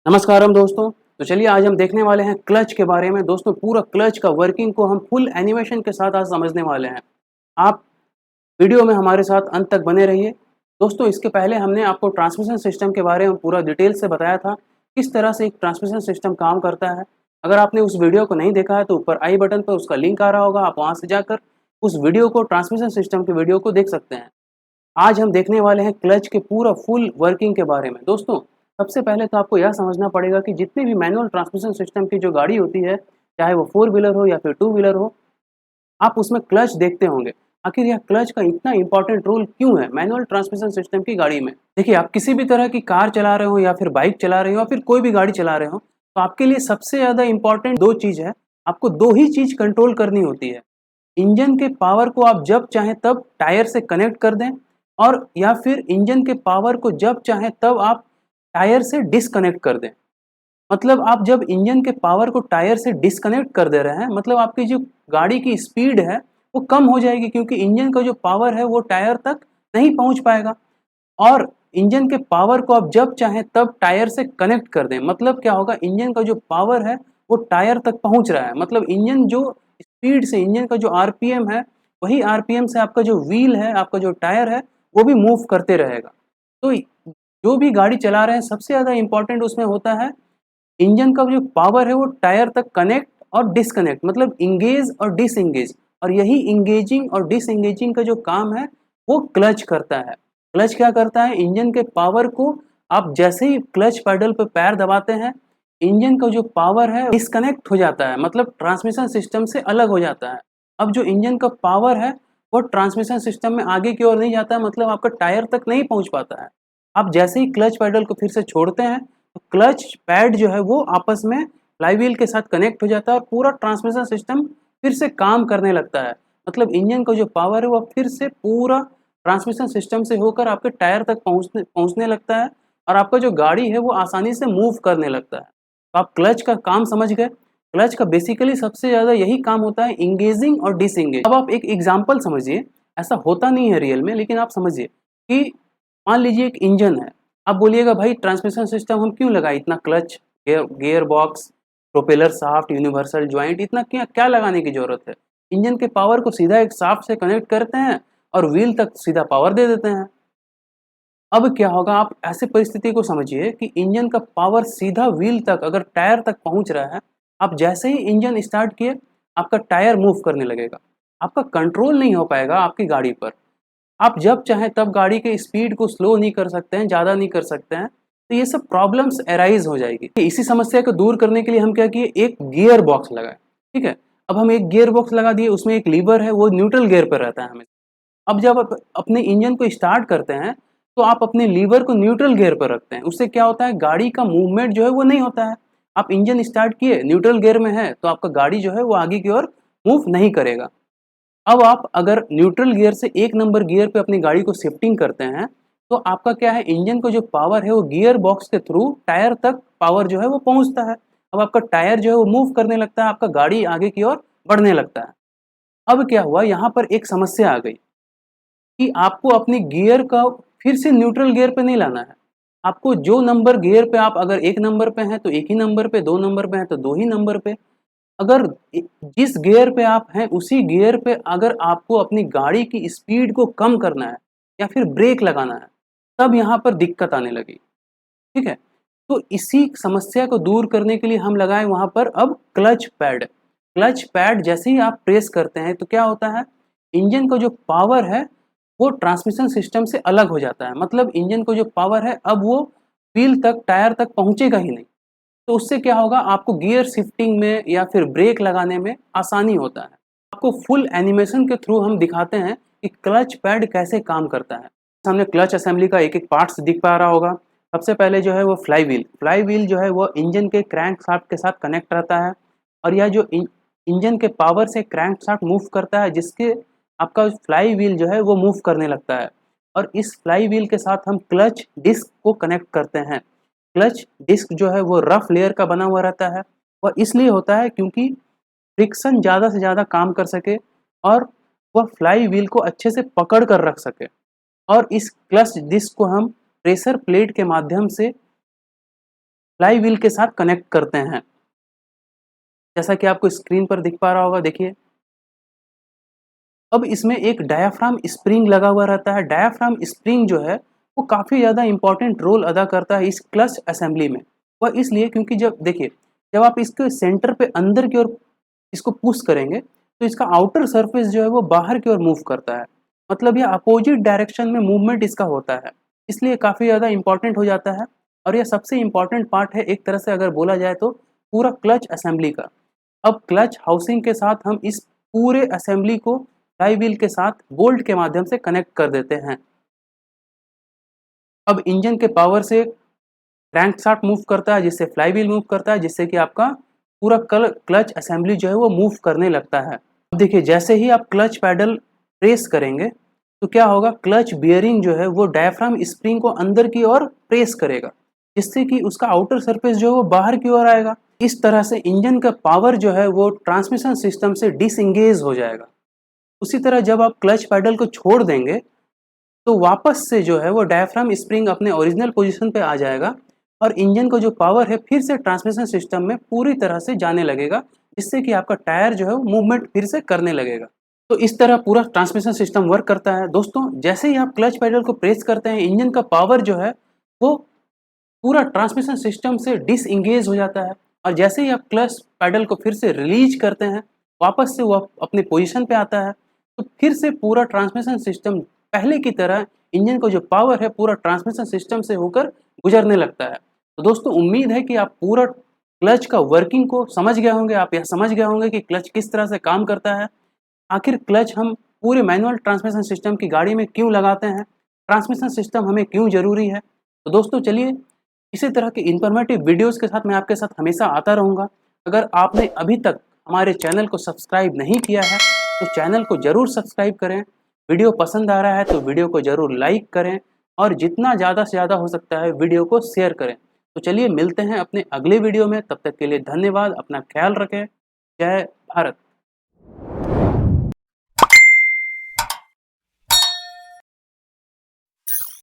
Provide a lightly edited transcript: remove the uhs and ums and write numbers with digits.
नमस्कारम दोस्तों। तो चलिए आज हम देखने वाले हैं क्लच के बारे में। दोस्तों पूरा क्लच का वर्किंग को हम फुल एनिमेशन के साथ आज समझने वाले हैं। आप वीडियो में हमारे साथ अंत तक बने रहिए। दोस्तों इसके पहले हमने आपको ट्रांसमिशन सिस्टम के बारे में पूरा डिटेल से बताया था, किस तरह से एक ट्रांसमिशन सिस्टम काम करता है। अगर आपने उस वीडियो को नहीं देखा है तो ऊपर आई बटन पर उसका लिंक आ रहा होगा, आप वहाँ से जाकर उस वीडियो को, ट्रांसमिशन सिस्टम के वीडियो को देख सकते हैं। आज हम देखने वाले हैं क्लच के पूरा फुल वर्किंग के बारे में। दोस्तों सबसे पहले तो आपको यह समझना पड़ेगा कि जितनी भी मैनुअल ट्रांसमिशन सिस्टम की जो गाड़ी होती है, चाहे वो 4 व्हीलर हो या फिर 2 व्हीलर हो, आप उसमें क्लच देखते होंगे। आखिर यह क्लच का इतना इंपॉर्टेंट रोल क्यों है मैनुअल ट्रांसमिशन सिस्टम की गाड़ी में? देखिए, आप किसी भी तरह की कार चला रहे हो या फिर बाइक चला रहे हो या फिर कोई भी गाड़ी चला रहे हो, तो आपके लिए सबसे ज़्यादा इंपॉर्टेंट दो चीज़ है। आपको दो ही चीज़ कंट्रोल करनी होती है। इंजन के पावर को आप जब चाहें तब टायर से कनेक्ट कर दें, और या फिर इंजन के पावर को जब चाहें तब आप टायर से डिस्कनेक्ट कर दें। मतलब आप जब इंजन के पावर को टायर से डिस्कनेक्ट कर दे रहे हैं, मतलब आपकी जो गाड़ी की स्पीड है वो कम हो जाएगी, क्योंकि इंजन का जो पावर है वो टायर तक नहीं पहुंच पाएगा। और इंजन के पावर को आप जब चाहें तब टायर से कनेक्ट कर दें, मतलब क्या होगा, इंजन का जो पावर है वो टायर तक पहुंच रहा है। मतलब इंजन जो स्पीड से, इंजन का जो आरपीएम है, वही आरपीएम से आपका जो व्हील है, आपका जो टायर है, वो भी मूव करते रहेगा। तो जो भी गाड़ी चला रहे हैं, सबसे ज़्यादा इंपॉर्टेंट उसमें होता है इंजन का जो पावर है वो टायर तक कनेक्ट और डिस्कनेक्ट, मतलब इंगेज और डिसएंगेज। और यही इंगेजिंग और डिसएंगेजिंग का जो काम है वो क्लच करता है। क्लच क्या करता है, इंजन के पावर को आप जैसे ही क्लच पैडल पर पैर दबाते हैं, इंजन का जो पावर है डिस्कनेक्ट हो जाता है, मतलब ट्रांसमिशन सिस्टम से अलग हो जाता है। अब जो इंजन का पावर है वो ट्रांसमिशन सिस्टम में आगे की ओर नहीं जाता है, मतलब आपका टायर तक नहीं पहुंच पाता है। आप जैसे ही क्लच पैडल को फिर से छोड़ते हैं, तो क्लच पैड जो है वो आपस में फ्लाईव्हील के साथ कनेक्ट हो जाता है और पूरा ट्रांसमिशन सिस्टम फिर से काम करने लगता है। मतलब इंजन का जो पावर है वो फिर से पूरा ट्रांसमिशन सिस्टम से होकर आपके टायर तक पहुंचने पहुंचने लगता है, और आपका जो गाड़ी है वो आसानी से मूव करने लगता है। तो आप क्लच का काम समझ गए। क्लच का बेसिकली सबसे ज़्यादा यही काम होता है, इंगेजिंग और डिसएंगेज। अब आप एक एग्जांपल समझिए, ऐसा होता नहीं है रियल में, लेकिन आप समझिए कि मान लीजिए एक इंजन है। आप बोलिएगा भाई ट्रांसमिशन सिस्टम हम क्यों लगाए, इतना clutch, gear box, propeller shaft, universal joint, इतना क्या क्या लगाने की जरूरत है? इंजन के पावर को सीधा एक शाफ्ट से कनेक्ट करते हैं और व्हील तक सीधा पावर दे देते हैं। अब क्या होगा, आप ऐसे परिस्थिति को समझिए कि इंजन का पावर सीधा व्हील तक, अगर टायर तक पहुंच रहा है, आप जैसे ही इंजन स्टार्ट किए, आपका टायर मूव करने लगेगा। आपका कंट्रोल नहीं हो पाएगा आपकी गाड़ी पर। आप जब चाहें तब गाड़ी के स्पीड को स्लो नहीं कर सकते हैं, ज़्यादा नहीं कर सकते हैं। तो ये सब प्रॉब्लम्स अराइज हो जाएगी। इसी समस्या को दूर करने के लिए हम क्या किए, एक गियर बॉक्स लगाए। ठीक है, अब हम एक गियर बॉक्स लगा दिए, उसमें एक लीवर है, वो न्यूट्रल गियर पर रहता है हमें। अब जब आप अपने इंजन को स्टार्ट करते हैं, तो आप अपने लीवर को न्यूट्रल गियर पर रखते हैं। उससे क्या होता है, गाड़ी का मूवमेंट जो है वो नहीं होता है। आप इंजन स्टार्ट किए, न्यूट्रल गियर में है, तो आपका गाड़ी जो है वो आगे की ओर मूव नहीं करेगा। अब आप अगर न्यूट्रल गियर से एक नंबर गियर पे अपनी गाड़ी को शिफ्टिंग करते हैं, तो आपका क्या है, इंजन को जो पावर है वो गियर बॉक्स के थ्रू टायर तक पावर जो है वो पहुंचता है। अब आपका टायर जो है वो मूव करने लगता है, आपका गाड़ी आगे की ओर बढ़ने लगता है। अब क्या हुआ, यहाँ पर एक समस्या आ गई कि आपको अपने गियर का फिर से न्यूट्रल गियर पे नहीं लाना है। आपको जो नंबर गियर पे, आप अगर एक नंबर पे हैं तो एक ही नंबर पे, दो नंबर पे हैं तो दो ही नंबर पे। अगर जिस गियर पे आप हैं उसी गियर पे अगर आपको अपनी गाड़ी की स्पीड को कम करना है या फिर ब्रेक लगाना है, तब यहाँ पर दिक्कत आने लगी। ठीक है, तो इसी समस्या को दूर करने के लिए हम लगाए वहाँ पर अब क्लच पैड। क्लच पैड जैसे ही आप प्रेस करते हैं तो क्या होता है, इंजन का जो पावर है वो ट्रांसमिशन सिस्टम से अलग हो जाता है। मतलब इंजन को जो पावर है अब वो व्हील तक, टायर तक पहुंचेगा ही नहीं। तो उससे क्या होगा, आपको गियर शिफ्टिंग में या फिर ब्रेक लगाने में आसानी होता है। आपको फुल एनिमेशन के थ्रू हम दिखाते हैं कि क्लच पैड कैसे काम करता है। सामने क्लच असेंबली का एक एक पार्ट्स दिख पा रहा होगा। सबसे पहले जो है वो फ्लाई व्हील। फ्लाई व्हील जो है वो इंजन के क्रैंक शाफ्ट के साथ कनेक्ट रहता है, और यह जो इंजन के पावर से क्रैंक शाफ्ट मूव करता है, जिसके आपका फ्लाई व्हील जो है वो मूव करने लगता है। और इस फ्लाई व्हील के साथ हम क्लच डिस्क को कनेक्ट करते हैं। क्लच डिस्क जो है वो रफ लेयर का बना हुआ रहता है, और इसलिए होता है क्योंकि फ्रिक्शन ज़्यादा से ज़्यादा काम कर सके और वह फ्लाई व्हील को अच्छे से पकड़ कर रख सके। और इस क्लच डिस्क को हम प्रेशर प्लेट के माध्यम से फ्लाई व्हील के साथ कनेक्ट करते हैं। जैसा कि आपको स्क्रीन पर दिख पा रहा होगा, देखिए अब इसमें एक डायाफ्राम स्प्रिंग लगा हुआ रहता है। डायाफ्राम स्प्रिंग जो है वो काफ़ी ज़्यादा इंपॉर्टेंट रोल अदा करता है इस क्लच असेंबली में। वह इसलिए क्योंकि जब देखिए, जब आप इसके सेंटर पे अंदर की ओर इसको पुश करेंगे तो इसका आउटर सरफेस जो है वो बाहर की ओर मूव करता है। मतलब ये अपोजिट डायरेक्शन में मूवमेंट इसका होता है, इसलिए काफ़ी ज़्यादा इंपॉर्टेंट हो जाता है। और यह सबसे इंपॉर्टेंट पार्ट है एक तरह से अगर बोला जाए तो पूरा क्लच असेंबली का। अब क्लच हाउसिंग के साथ हम इस पूरे असेंबली को फ्लाई व्हील के साथ बोल्ट के माध्यम से कनेक्ट कर देते हैं। अब इंजन के पावर से क्रैंकशाफ्ट मूव करता है, जिससे फ्लाई व्हील मूव करता है, जिससे कि आपका पूरा क्लच असेंबली जो है वो मूव करने लगता है। अब देखिए, जैसे ही आप क्लच पैडल प्रेस करेंगे तो क्या होगा, क्लच बियरिंग जो है वो डायफ्राम स्प्रिंग को अंदर की ओर प्रेस करेगा, जिससे कि उसका आउटर सरफेस जो है वो बाहर की ओर आएगा। इस तरह से इंजन का पावर जो है वो ट्रांसमिशन सिस्टम से डिसएंगेज हो जाएगा। उसी तरह जब आप क्लच पैडल को छोड़ देंगे तो वापस से जो है वो डायफ्राम स्प्रिंग अपने ओरिजिनल पोजीशन पे आ जाएगा और इंजन को जो पावर है फिर से ट्रांसमिशन सिस्टम में पूरी तरह से जाने लगेगा, जिससे कि आपका टायर जो है वो मूवमेंट फिर से करने लगेगा। तो इस तरह पूरा ट्रांसमिशन सिस्टम वर्क करता है। दोस्तों, जैसे ही आप क्लच पैडल को प्रेस करते हैं, इंजन का पावर जो है वो पूरा ट्रांसमिशन सिस्टम से डिसएंगेज हो जाता है और जैसे ही आप क्लच पैडल को फिर से रिलीज करते हैं, वापस से वो अपनी पोजीशन पे आता है, तो फिर से पूरा ट्रांसमिशन सिस्टम पहले की तरह इंजन को जो पावर है पूरा ट्रांसमिशन सिस्टम से होकर गुजरने लगता है। तो दोस्तों, उम्मीद है कि आप पूरा क्लच का वर्किंग को समझ गए होंगे। आप यह समझ गए होंगे कि क्लच किस तरह से काम करता है, आखिर क्लच हम पूरे मैनुअल ट्रांसमिशन सिस्टम की गाड़ी में क्यों लगाते हैं, ट्रांसमिशन सिस्टम हमें क्यों ज़रूरी है। तो दोस्तों, चलिए इसी तरह के इन्फॉर्मेटिव वीडियोस के साथ मैं आपके साथ हमेशा आता रहूँगा। अगर आपने अभी तक हमारे चैनल को सब्सक्राइब नहीं किया है तो चैनल को ज़रूर सब्सक्राइब करें। वीडियो पसंद आ रहा है तो वीडियो को ज़रूर लाइक करें और जितना ज़्यादा से ज़्यादा हो सकता है वीडियो को शेयर करें। तो चलिए मिलते हैं अपने अगले वीडियो में, तब तक के लिए धन्यवाद। अपना ख्याल रखें। जय भारत।